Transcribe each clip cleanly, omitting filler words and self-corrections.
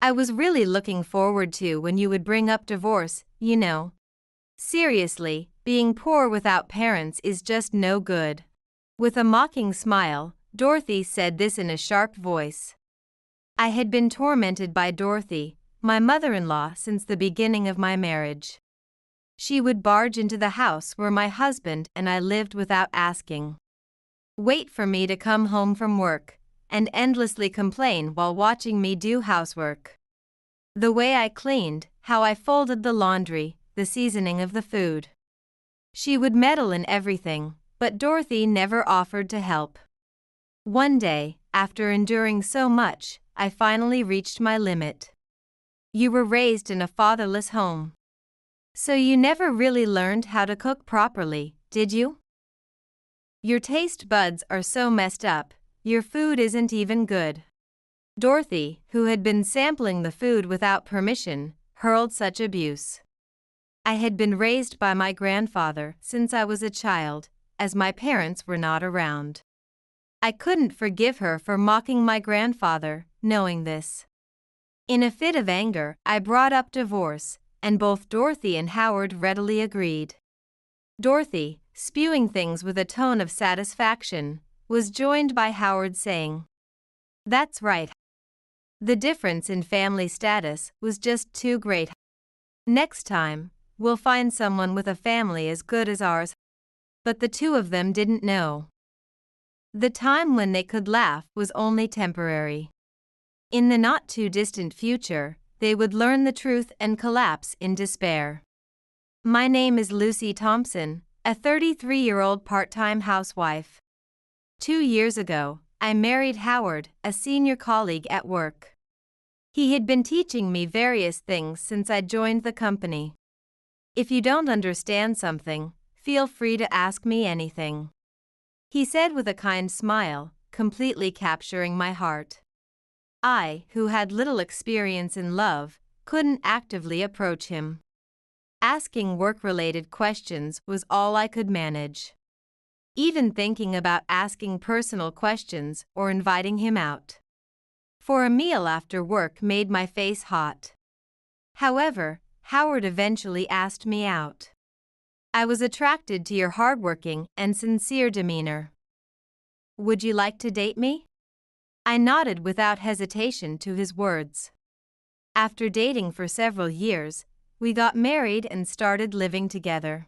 I was really looking forward to when you would bring up divorce, you know. Seriously, being poor without parents is just no good. With a mocking smile, Dorothy said this in a sharp voice. I had been tormented by Dorothy, my mother-in-law, since the beginning of my marriage. She would barge into the house where my husband and I lived without asking. Wait for me to come home from work, and endlessly complain while watching me do housework. The way I cleaned, how I folded the laundry, the seasoning of the food. She would meddle in everything, but Dorothy never offered to help. One day, after enduring so much, I finally reached my limit. You were raised in a fatherless home. So you never really learned how to cook properly, did you? Your taste buds are so messed up, your food isn't even good. Dorothy, who had been sampling the food without permission, hurled such abuse. I had been raised by my grandfather since I was a child, as my parents were not around. I couldn't forgive her for mocking my grandfather, knowing this. In a fit of anger, I brought up divorce, and both Dorothy and Howard readily agreed. Dorothy, spewing things with a tone of satisfaction, was joined by Howard saying, "That's right. The difference in family status was just too great. Next time, we'll find someone with a family as good as ours." But the two of them didn't know. The time when they could laugh was only temporary. In the not-too-distant future, they would learn the truth and collapse in despair. My name is Lucy Thompson, a 33-year-old part-time housewife. 2 years ago, I married Howard, a senior colleague at work. He had been teaching me various things since I joined the company. If you don't understand something, feel free to ask me anything, he said with a kind smile, completely capturing my heart. I, who had little experience in love, couldn't actively approach him. Asking work-related questions was all I could manage. Even thinking about asking personal questions or inviting him out for a meal after work made my face hot. However, Howard eventually asked me out. I was attracted to your hardworking and sincere demeanor. Would you like to date me? I nodded without hesitation to his words. After dating for several years, we got married and started living together.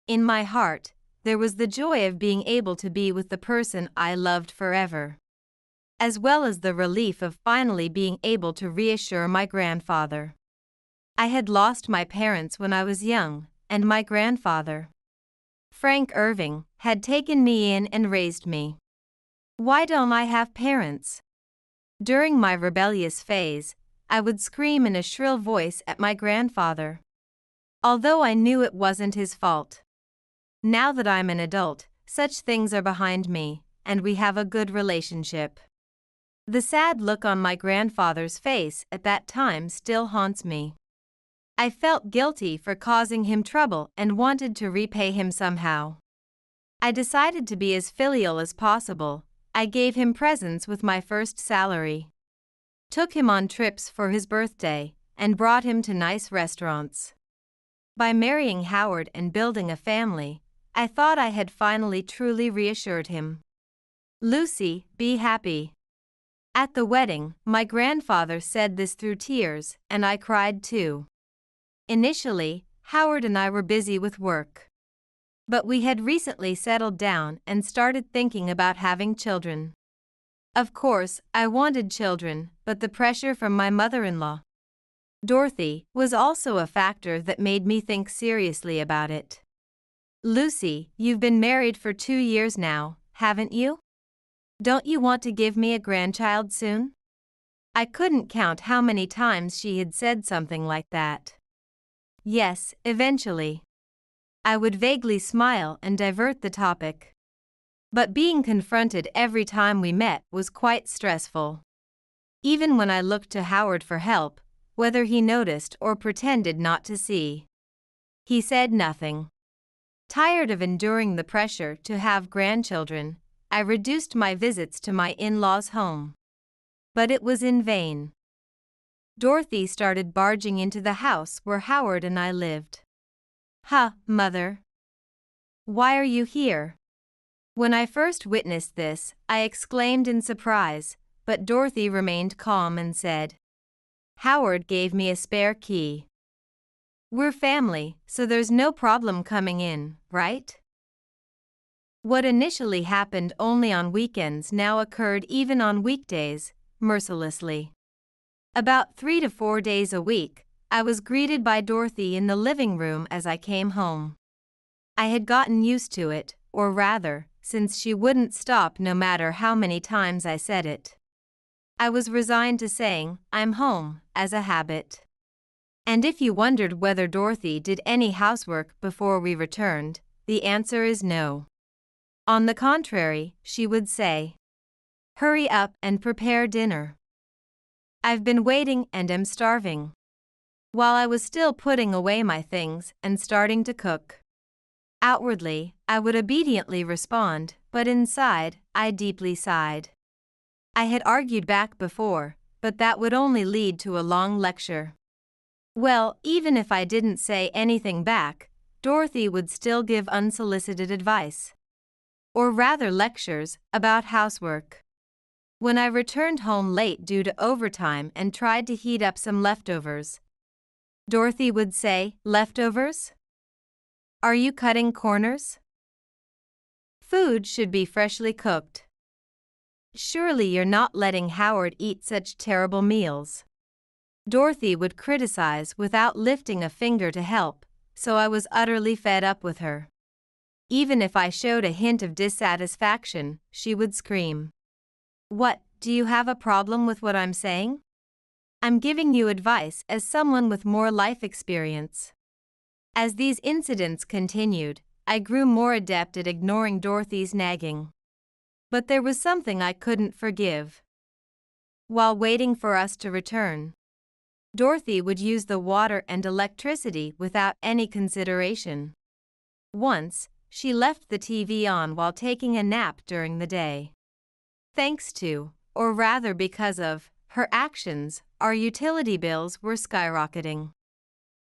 In my heart, there was the joy of being able to be with the person I loved forever, as well as the relief of finally being able to reassure my grandfather. I had lost my parents when I was young, and my grandfather, Frank Irving, had taken me in and raised me. Why don't I have parents? During my rebellious phase, I would scream in a shrill voice at my grandfather, although I knew it wasn't his fault. Now that I'm an adult, such things are behind me, and we have a good relationship. The sad look on my grandfather's face at that time still haunts me. I felt guilty for causing him trouble and wanted to repay him somehow. I decided to be as filial as possible. I gave him presents with my first salary, took him on trips for his birthday, and brought him to nice restaurants. By marrying Howard and building a family, I thought I had finally truly reassured him. Lucy, be happy. At the wedding, my grandfather said this through tears, and I cried too. Initially, Howard and I were busy with work. But we had recently settled down and started thinking about having children. Of course, I wanted children, but the pressure from my mother-in-law, Dorothy, was also a factor that made me think seriously about it. Lucy, you've been married for 2 years now, haven't you? Don't you want to give me a grandchild soon? I couldn't count how many times she had said something like that. Yes, eventually. I would vaguely smile and divert the topic. But being confronted every time we met was quite stressful. Even when I looked to Howard for help, whether he noticed or pretended not to see, he said nothing. Tired of enduring the pressure to have grandchildren, I reduced my visits to my in-laws' home. But it was in vain. Dorothy started barging into the house where Howard and I lived. "Huh, Mother. Why are you here?" When I first witnessed this, I exclaimed in surprise, but Dorothy remained calm and said, "Howard gave me a spare key. We're family, so there's no problem coming in, right?" What initially happened only on weekends now occurred even on weekdays, mercilessly. About 3 to 4 days a week, I was greeted by Dorothy in the living room as I came home. I had gotten used to it, or rather, since she wouldn't stop no matter how many times I said it. I was resigned to saying, "I'm home," as a habit. And if you wondered whether Dorothy did any housework before we returned, the answer is no. On the contrary, she would say, "Hurry up and prepare dinner. I've been waiting and am starving," while I was still putting away my things and starting to cook. Outwardly, I would obediently respond, but inside, I deeply sighed. I had argued back before, but that would only lead to a long lecture. Well, even if I didn't say anything back, Dorothy would still give unsolicited advice. Or rather lectures, about housework. When I returned home late due to overtime and tried to heat up some leftovers, Dorothy would say, "Leftovers? Are you cutting corners? Food should be freshly cooked. Surely you're not letting Howard eat such terrible meals." Dorothy would criticize without lifting a finger to help, so I was utterly fed up with her. Even if I showed a hint of dissatisfaction, she would scream, "What, do you have a problem with what I'm saying? I'm giving you advice as someone with more life experience." As these incidents continued, I grew more adept at ignoring Dorothy's nagging. But there was something I couldn't forgive. While waiting for us to return, Dorothy would use the water and electricity without any consideration. Once, she left the TV on while taking a nap during the day. Thanks to, or rather because of, her actions, our utility bills were skyrocketing.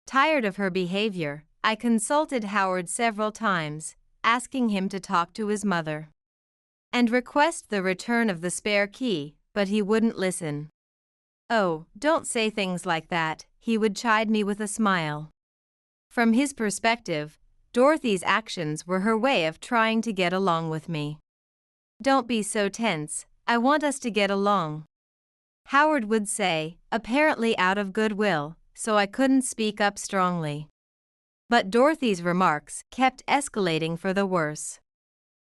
Tired of her behavior, I consulted Howard several times, asking him to talk to his mother and request the return of the spare key, but he wouldn't listen. "Oh, don't say things like that," he would chide me with a smile. From his perspective, Dorothy's actions were her way of trying to get along with me. "Don't be so tense, I want us to get along," Howard would say, apparently out of goodwill, so I couldn't speak up strongly. But Dorothy's remarks kept escalating for the worse.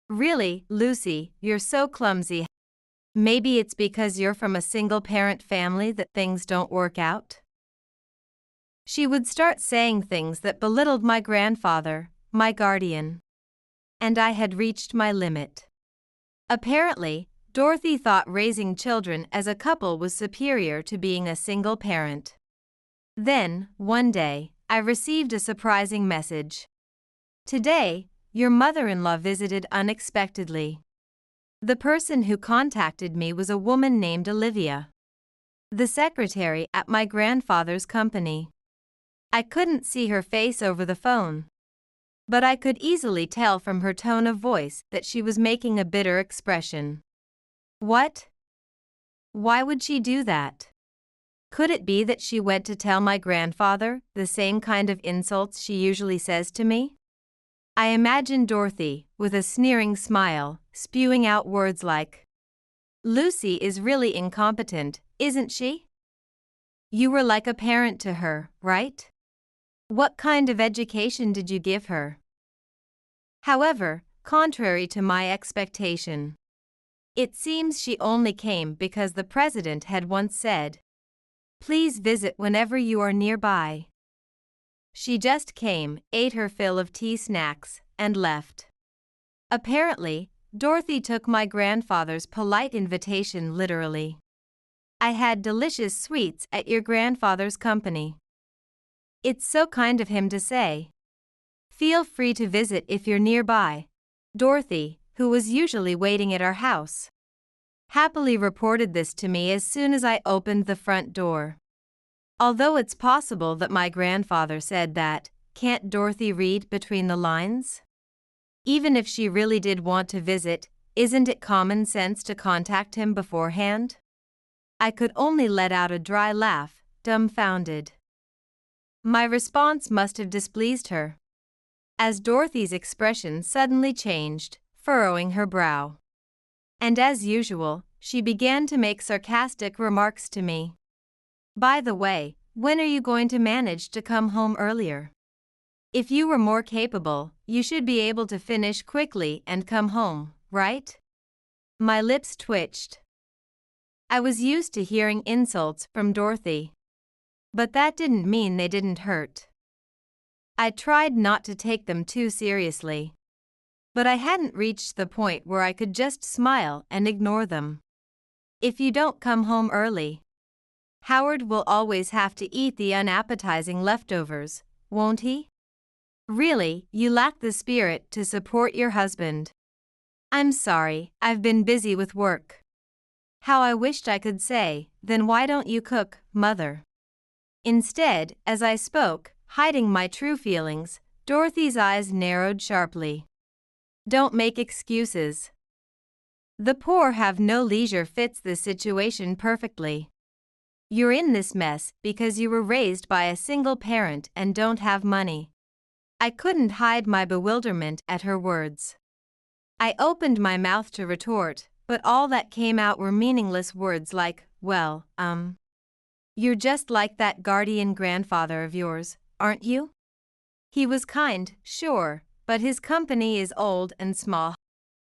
"Really, Lucy, you're so clumsy. Maybe it's because you're from a single-parent family that things don't work out?" She would start saying things that belittled my grandfather, my guardian. And I had reached my limit. Apparently, Dorothy thought raising children as a couple was superior to being a single parent. Then, one day, I received a surprising message. "Today, your mother-in-law visited unexpectedly." The person who contacted me was a woman named Olivia, the secretary at my grandfather's company. I couldn't see her face over the phone, but I could easily tell from her tone of voice that she was making a bitter expression. What? Why would she do that? Could it be that she went to tell my grandfather the same kind of insults she usually says to me? I imagined Dorothy, with a sneering smile, spewing out words like, "Lucy is really incompetent, isn't she? You were like a parent to her, right? What kind of education did you give her?" However, contrary to my expectation, it seems she only came because the president had once said, "Please visit whenever you are nearby." She just came, ate her fill of tea snacks, and left. Apparently, Dorothy took my grandfather's polite invitation literally. "I had delicious sweets at your grandfather's company. It's so kind of him to say. Feel free to visit if you're nearby," Dorothy, who was usually waiting at our house, happily reported this to me as soon as I opened the front door. Although it's possible that my grandfather said that, can't Dorothy read between the lines? Even if she really did want to visit, isn't it common sense to contact him beforehand? I could only let out a dry laugh, dumbfounded. My response must have displeased her, as Dorothy's expression suddenly changed, furrowing her brow. And as usual, she began to make sarcastic remarks to me. By the way, when are you going to manage to come home earlier? If you were more capable, you should be able to finish quickly and come home, right? My lips twitched. I was used to hearing insults from Dorothy, but that didn't mean they didn't hurt. I tried not to take them too seriously, but I hadn't reached the point where I could just smile and ignore them. If you don't come home early, Howard will always have to eat the unappetizing leftovers, won't he? Really, you lack the spirit to support your husband. I'm sorry, I've been busy with work. How I wished I could say, then why don't you cook, Mother? Instead, as I spoke, hiding my true feelings, Dorothy's eyes narrowed sharply. Don't make excuses. The poor have no leisure fits this situation perfectly. You're in this mess because you were raised by a single parent and don't have money. I couldn't hide my bewilderment at her words. I opened my mouth to retort, but all that came out were meaningless words like, well, you're just like that guardian grandfather of yours, aren't you? He was kind, sure, but his company is old and small.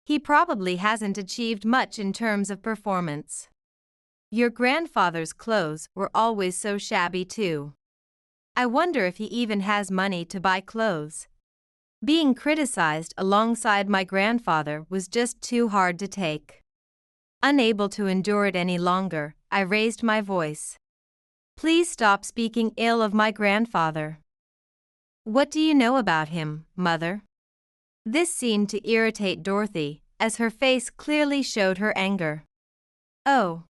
He probably hasn't achieved much in terms of performance. Your grandfather's clothes were always so shabby too. I wonder if he even has money to buy clothes. Being criticized alongside my grandfather was just too hard to take. Unable to endure it any longer, I raised my voice. Please stop speaking ill of my grandfather. What do you know about him, Mother? This seemed to irritate Dorothy, as her face clearly showed her anger. Oh.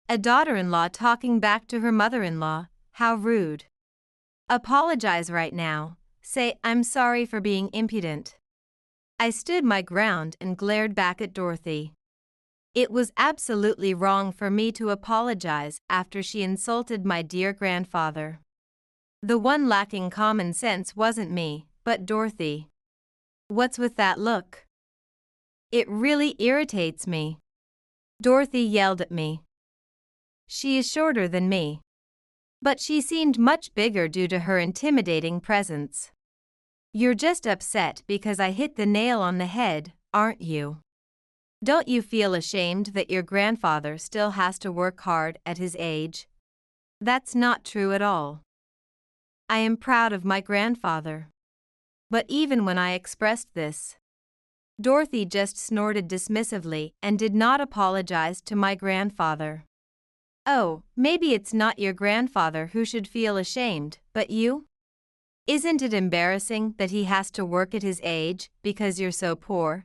A daughter-in-law talking back to her mother-in-law, how rude. Apologize right now, say I'm sorry for being impudent. I stood my ground and glared back at Dorothy. It was absolutely wrong for me to apologize after she insulted my dear grandfather. The one lacking common sense wasn't me, but Dorothy. What's with that look? It really irritates me. Dorothy yelled at me. She is shorter than me, but she seemed much bigger due to her intimidating presence. You're just upset because I hit the nail on the head, aren't you? Don't you feel ashamed that your grandfather still has to work hard at his age? That's not true at all. I am proud of my grandfather. But even when I expressed this, Dorothy just snorted dismissively and did not apologize to my grandfather. Oh, maybe it's not your grandfather who should feel ashamed, but you? Isn't it embarrassing that he has to work at his age because you're so poor?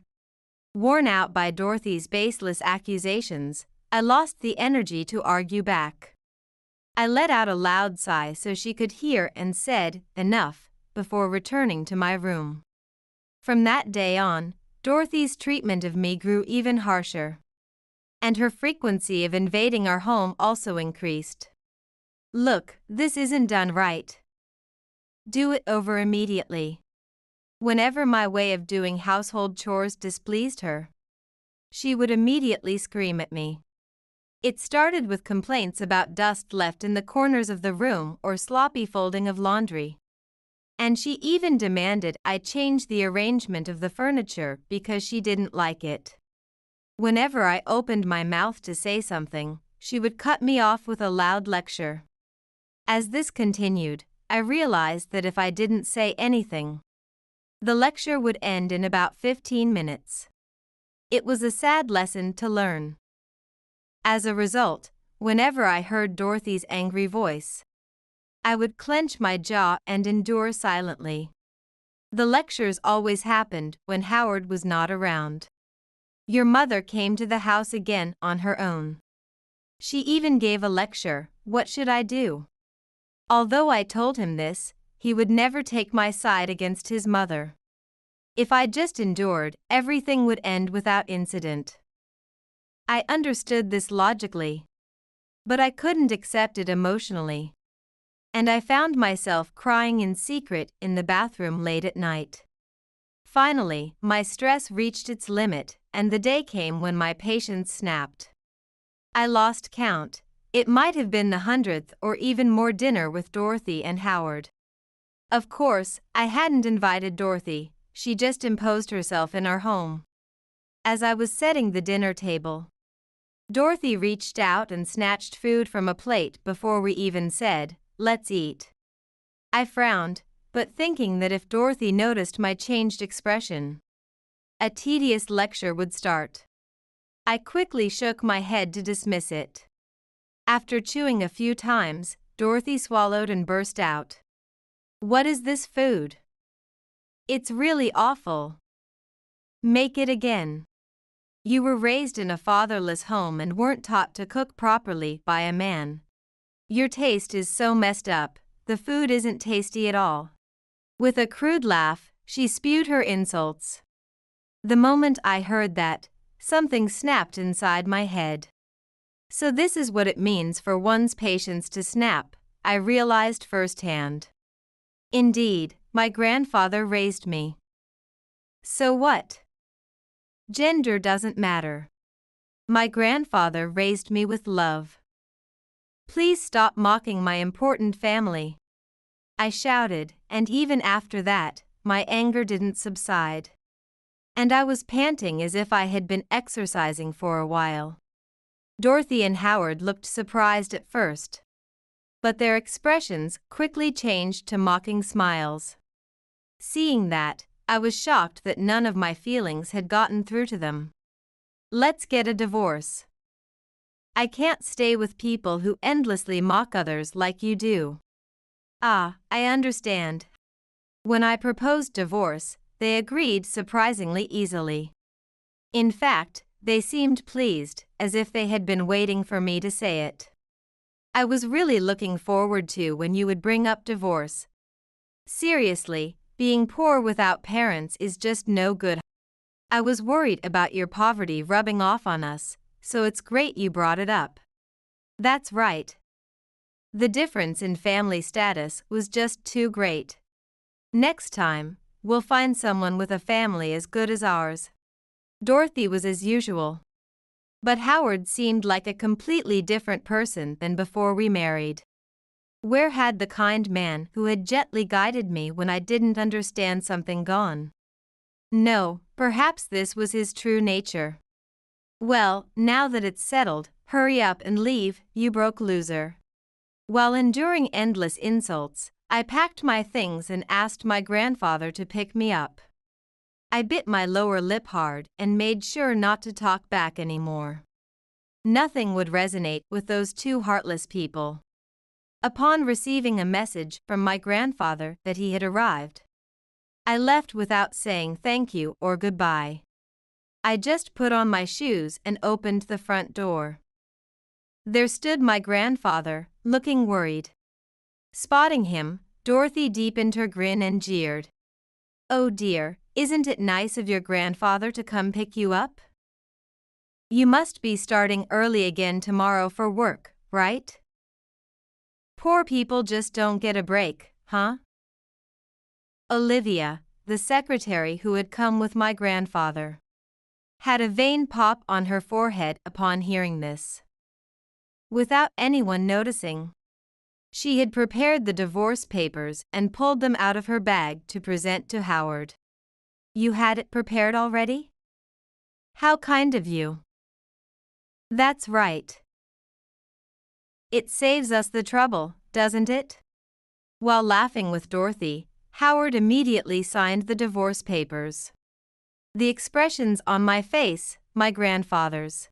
Worn out by Dorothy's baseless accusations, I lost the energy to argue back. I let out a loud sigh so she could hear and said, enough, before returning to my room. From that day on, Dorothy's treatment of me grew even harsher. And her frequency of invading our home also increased. Look, this isn't done right. Do it over immediately. Whenever my way of doing household chores displeased her, she would immediately scream at me. It started with complaints about dust left in the corners of the room or sloppy folding of laundry. And she even demanded I change the arrangement of the furniture because she didn't like it. Whenever I opened my mouth to say something, she would cut me off with a loud lecture. As this continued, I realized that if I didn't say anything, the lecture would end in about 15 minutes. It was a sad lesson to learn. As a result, whenever I heard Dorothy's angry voice, I would clench my jaw and endure silently. The lectures always happened when Howard was not around. Your mother came to the house again on her own. She even gave a lecture, what should I do? Although I told him this, he would never take my side against his mother. If I just endured, everything would end without incident. I understood this logically, but I couldn't accept it emotionally. And I found myself crying in secret in the bathroom late at night. Finally, my stress reached its limit, and the day came when my patience snapped. I lost count. It might have been the 100th or even more dinner with Dorothy and Howard. Of course, I hadn't invited Dorothy, she just imposed herself in our home. As I was setting the dinner table, Dorothy reached out and snatched food from a plate before we even said, "Let's eat." I frowned, but thinking that if Dorothy noticed my changed expression, a tedious lecture would start. I quickly shook my head to dismiss it. After chewing a few times, Dorothy swallowed and burst out, "What is this food? It's really awful. Make it again. You were raised in a fatherless home and weren't taught to cook properly by a man. Your taste is so messed up, the food isn't tasty at all." With a crude laugh, she spewed her insults. The moment I heard that, something snapped inside my head. So this is what it means for one's patience to snap, I realized firsthand. Indeed, my grandfather raised me. So what? Gender doesn't matter. My grandfather raised me with love. Please stop mocking my important family, I shouted, and even after that, my anger didn't subside. And I was panting as if I had been exercising for a while. Dorothy and Howard looked surprised at first, but their expressions quickly changed to mocking smiles. Seeing that, I was shocked that none of my feelings had gotten through to them. Let's get a divorce. I can't stay with people who endlessly mock others like you do. Ah, I understand. When I proposed divorce, they agreed surprisingly easily. In fact, they seemed pleased, as if they had been waiting for me to say it. I was really looking forward to when you would bring up divorce. Seriously, being poor without parents is just no good. I was worried about your poverty rubbing off on us, so it's great you brought it up. That's right. The difference in family status was just too great. Next time, we'll find someone with a family as good as ours. Dorothy was as usual. But Howard seemed like a completely different person than before we married. Where had the kind man who had gently guided me when I didn't understand something gone? No, perhaps this was his true nature. Well, now that it's settled, hurry up and leave, you broke loser. While enduring endless insults, I packed my things and asked my grandfather to pick me up. I bit my lower lip hard and made sure not to talk back anymore. Nothing would resonate with those two heartless people. Upon receiving a message from my grandfather that he had arrived, I left without saying thank you or goodbye. I just put on my shoes and opened the front door. There stood my grandfather, looking worried. Spotting him, Dorothy deepened her grin and jeered. "Oh dear, isn't it nice of your grandfather to come pick you up? You must be starting early again tomorrow for work, right? Poor people just don't get a break, huh?" Olivia, the secretary who had come with my grandfather, had a vein pop on her forehead upon hearing this. Without anyone noticing, she had prepared the divorce papers and pulled them out of her bag to present to Howard. "You had it prepared already? How kind of you." "That's right. It saves us the trouble, doesn't it?" While laughing with Dorothy, Howard immediately signed the divorce papers. The expressions on my face, my grandfather's,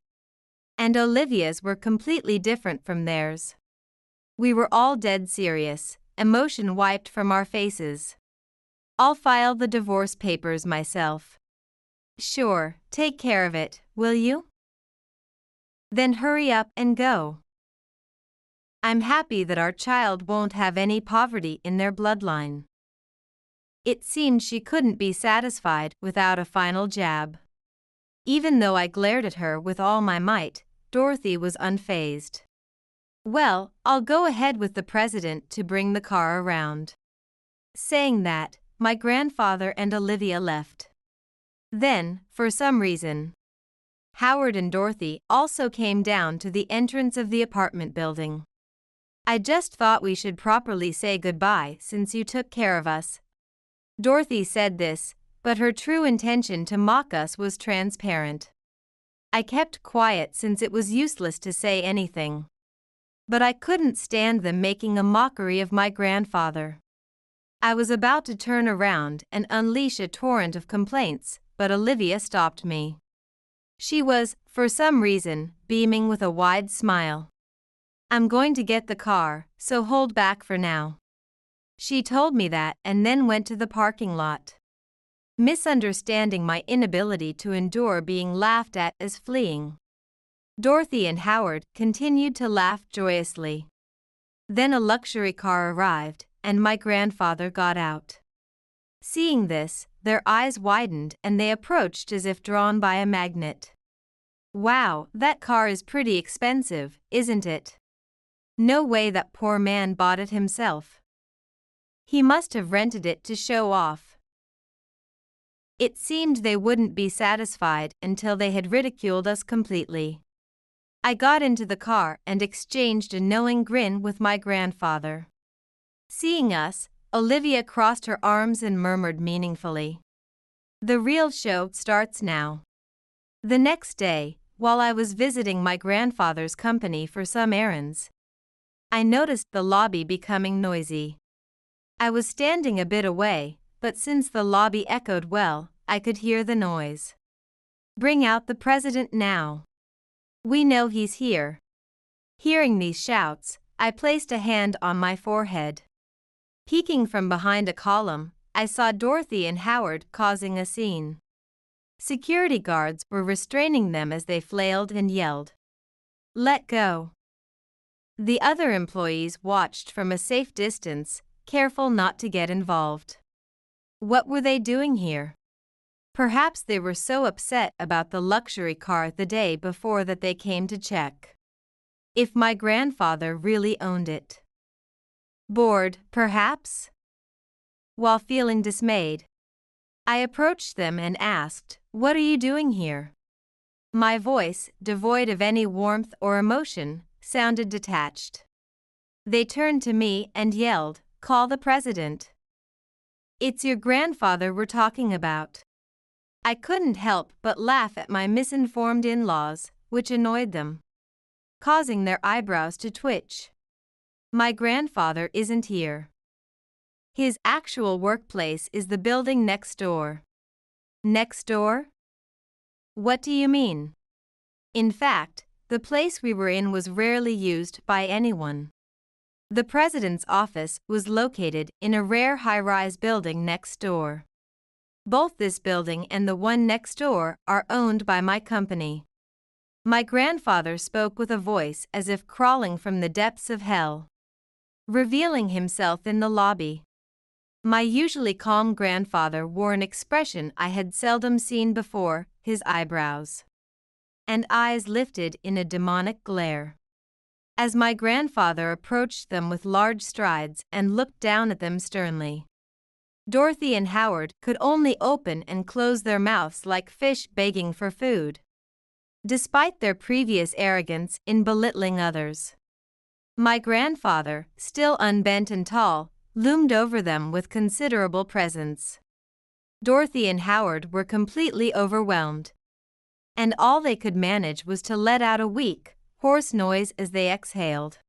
and Olivia's were completely different from theirs. We were all dead serious, emotion wiped from our faces. "I'll file the divorce papers myself." "Sure, take care of it, will you?" "Then hurry up and go." I'm happy that our child won't have any poverty in their bloodline." It seemed she couldn't be satisfied without a final jab. Even though I glared at her with all my might, Dorothy was unfazed. "Well, I'll go ahead with the president to bring the car around." Saying that, my grandfather and Olivia left. Then, for some reason, Howard and Dorothy also came down to the entrance of the apartment building. "I just thought we should properly say goodbye since you took care of us." Dorothy said this, but her true intention to mock us was transparent. I kept quiet since it was useless to say anything. But I couldn't stand them making a mockery of my grandfather. I was about to turn around and unleash a torrent of complaints, but Olivia stopped me. She was, for some reason, beaming with a wide smile. "I'm going to get the car, so hold back for now." She told me that and then went to the parking lot. Misunderstanding my inability to endure being laughed at as fleeing, Dorothy and Howard continued to laugh joyously. Then a luxury car arrived, and my grandfather got out. Seeing this, their eyes widened and they approached as if drawn by a magnet. "Wow, that car is pretty expensive, isn't it? No way that poor man bought it himself. He must have rented it to show off." It seemed they wouldn't be satisfied until they had ridiculed us completely. I got into the car and exchanged a knowing grin with my grandfather. Seeing us, Olivia crossed her arms and murmured meaningfully, "The real show starts now." The next day, while I was visiting my grandfather's company for some errands, I noticed the lobby becoming noisy. I was standing a bit away, but since the lobby echoed well, I could hear the noise. "Bring out the president now. We know he's here." Hearing these shouts, I placed a hand on my forehead. Peeking from behind a column, I saw Dorothy and Howard causing a scene. Security guards were restraining them as they flailed and yelled, "Let go." The other employees watched from a safe distance, careful not to get involved. What were they doing here? Perhaps they were so upset about the luxury car the day before that they came to check if my grandfather really owned it. Bored, perhaps? While feeling dismayed, I approached them and asked, "What are you doing here?" My voice, devoid of any warmth or emotion, sounded detached. They turned to me and yelled, "Call the president. It's your grandfather we're talking about." I couldn't help but laugh at my misinformed in-laws, which annoyed them, causing their eyebrows to twitch. "My grandfather isn't here. His actual workplace is the building next door." "Next door? What do you mean?" In fact, the place we were in was rarely used by anyone. The president's office was located in a rare high-rise building next door. Both this building and the one next door are owned by my company. My grandfather spoke with a voice as if crawling from the depths of hell, revealing himself in the lobby. My usually calm grandfather wore an expression I had seldom seen before, his eyebrows and eyes lifted in a demonic glare. As my grandfather approached them with large strides and looked down at them sternly, Dorothy and Howard could only open and close their mouths like fish begging for food, despite their previous arrogance in belittling others. My grandfather, still unbent and tall, loomed over them with considerable presence. Dorothy and Howard were completely overwhelmed, and all they could manage was to let out a weak, hoarse noise as they exhaled.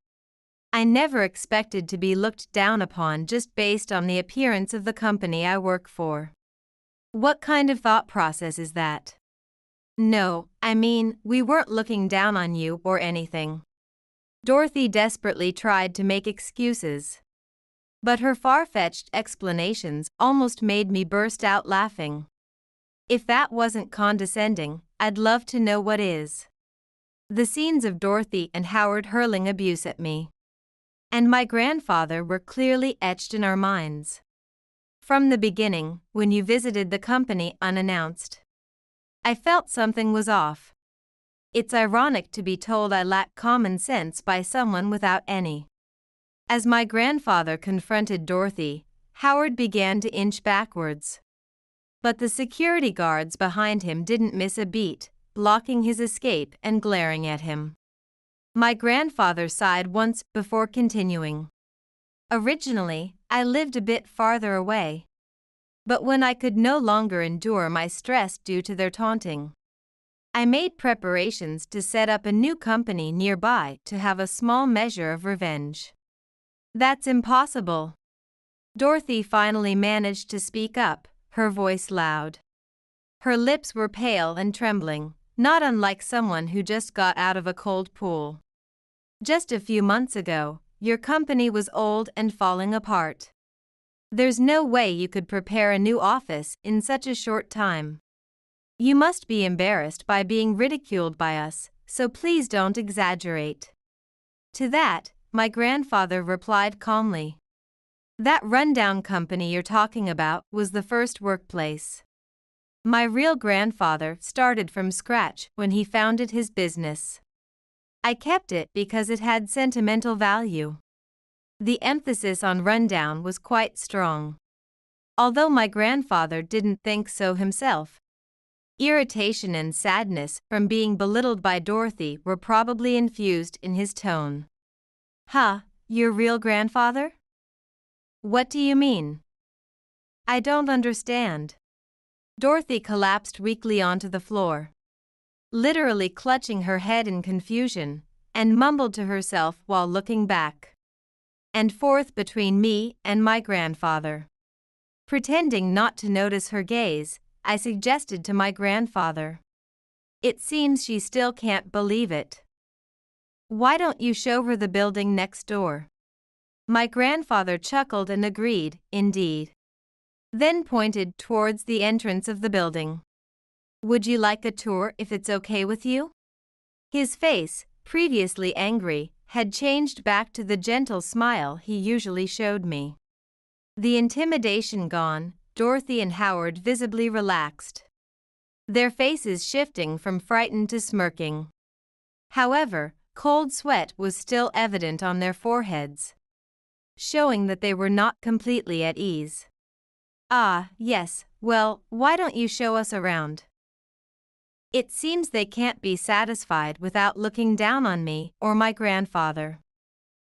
I never expected to be looked down upon just based on the appearance of the company I work for. What kind of thought process is that? No, I mean, we weren't looking down on you or anything. Dorothy desperately tried to make excuses, but her far-fetched explanations almost made me burst out laughing. If that wasn't condescending, I'd love to know what is. The scenes of Dorothy and Howard hurling abuse at me, and my grandfather were clearly etched in our minds. From the beginning, when you visited the company unannounced, I felt something was off. It's ironic to be told I lack common sense by someone without any. As my grandfather confronted Dorothy, Howard began to inch backwards. But the security guards behind him didn't miss a beat, blocking his escape and glaring at him. My grandfather sighed once before continuing. Originally, I lived a bit farther away. But when I could no longer endure my stress due to their taunting, I made preparations to set up a new company nearby to have a small measure of revenge. That's impossible. Dorothy finally managed to speak up, her voice loud. Her lips were pale and trembling, not unlike someone who just got out of a cold pool. Just a few months ago, your company was old and falling apart. There's no way you could prepare a new office in such a short time. You must be embarrassed by being ridiculed by us, so please don't exaggerate. To that, my grandfather replied calmly. That rundown company you're talking about was the first workplace. My real grandfather started from scratch when he founded his business. I kept it because it had sentimental value. The emphasis on rundown was quite strong. Although my grandfather didn't think so himself. Irritation and sadness from being belittled by Dorothy were probably infused in his tone. Huh, your real grandfather? What do you mean? I don't understand. Dorothy collapsed weakly onto the floor, literally clutching her head in confusion, and mumbled to herself while looking back and forth between me and my grandfather. Pretending not to notice her gaze, I suggested to my grandfather. It seems she still can't believe it. Why don't you show her the building next door? My grandfather chuckled and agreed, indeed. Then pointed towards the entrance of the building. Would you like a tour if it's okay with you? His face, previously angry, had changed back to the gentle smile he usually showed me. The intimidation gone, Dorothy and Howard visibly relaxed, their faces shifting from frightened to smirking. However, cold sweat was still evident on their foreheads, showing that they were not completely at ease. Ah, yes, well, why don't you show us around? It seems they can't be satisfied without looking down on me or my grandfather.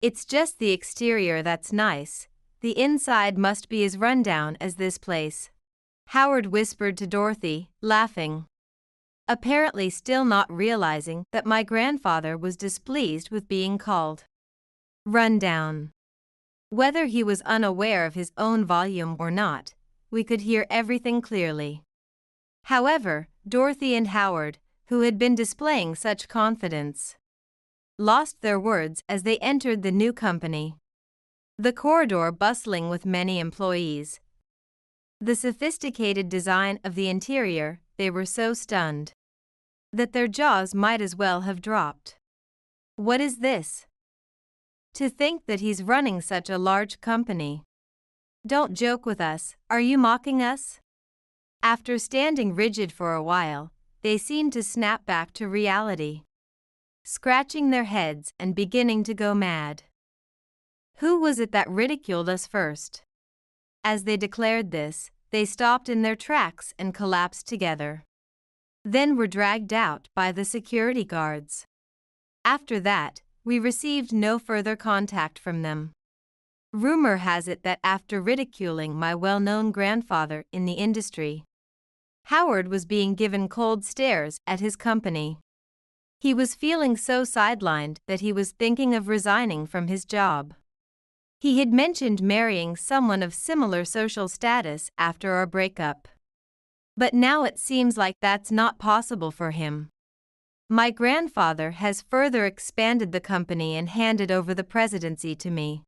It's just the exterior that's nice. The inside must be as rundown as this place, Howard whispered to Dorothy, laughing, apparently still not realizing that my grandfather was displeased with being called rundown. Whether he was unaware of his own volume or not, we could hear everything clearly. However, Dorothy and Howard, who had been displaying such confidence, lost their words as they entered the new company. The corridor bustling with many employees. The sophisticated design of the interior, they were so stunned that their jaws might as well have dropped. What is this? To think that he's running such a large company. Don't joke with us, are you mocking us? After standing rigid for a while, they seemed to snap back to reality, scratching their heads and beginning to go mad. Who was it that ridiculed us first? As they declared this, they stopped in their tracks and collapsed together. Then were dragged out by the security guards. After that, we received no further contact from them. Rumor has it that after ridiculing my well-known grandfather in the industry, Howard was being given cold stares at his company. He was feeling so sidelined that he was thinking of resigning from his job. He had mentioned marrying someone of similar social status after our breakup. But now it seems like that's not possible for him. My grandfather has further expanded the company and handed over the presidency to me.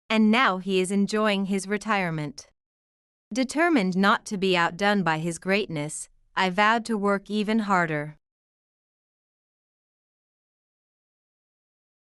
And now he is enjoying his retirement. Determined not to be outdone by his greatness, I vowed to work even harder.